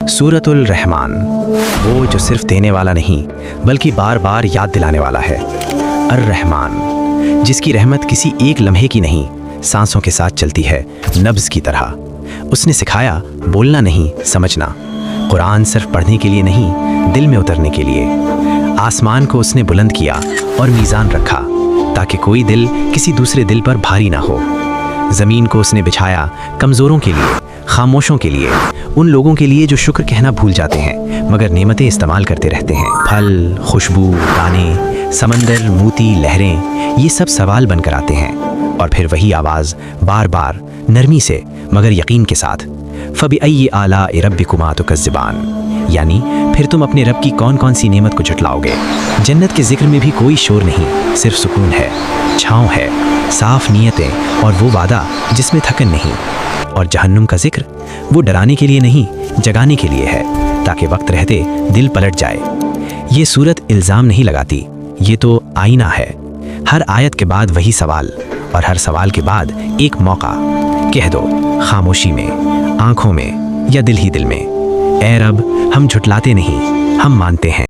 سورۃ الرحمن، وہ جو صرف دینے والا نہیں بلکہ بار بار یاد دلانے والا ہے۔ الرحمن، جس کی رحمت کسی ایک لمحے کی نہیں، سانسوں کے ساتھ چلتی ہے، نبض کی طرح۔ اس نے سکھایا بولنا نہیں، سمجھنا۔ قرآن صرف پڑھنے کے لیے نہیں، دل میں اترنے کے لیے۔ آسمان کو اس نے بلند کیا اور میزان رکھا تاکہ کوئی دل کسی دوسرے دل پر بھاری نہ ہو۔ زمین کو اس نے بچھایا کمزوروں کے لیے، خاموشوں کے لیے، ان لوگوں کے لیے جو شکر کہنا بھول جاتے ہیں مگر نعمتیں استعمال کرتے رہتے ہیں۔ پھل، خوشبو، دانے، سمندر، موتی، لہریں، یہ سب سوال بن کر آتے ہیں، اور پھر وہی آواز بار بار، نرمی سے مگر یقین کے ساتھ، فَبِأَيِّ آلَاءِ رَبِّكُمَا تُكَذِّبَانِ، یعنی پھر تم اپنے رب کی کون کون سی نعمت کو جھٹلاؤ گے۔ جنت کے ذکر میں بھی کوئی شور نہیں، صرف سکون ہے، چھاؤں ہے، صاف نیتیں اور وہ وعدہ جس میں تھکن نہیں۔ اور جہنم کا ذکر، وہ ڈرانے کے لیے نہیں، جگانے کے لیے ہے، تاکہ وقت رہتے دل پلٹ جائے۔ یہ صورت الزام نہیں لگاتی، یہ تو آئینہ ہے۔ ہر آیت کے بعد وہی سوال، اور ہر سوال کے بعد ایک موقع۔ کہہ دو، خاموشی میں، آنکھوں میں، یا دل ہی دل میں، اے رب، ہم جھٹلاتے نہیں، ہم مانتے ہیں۔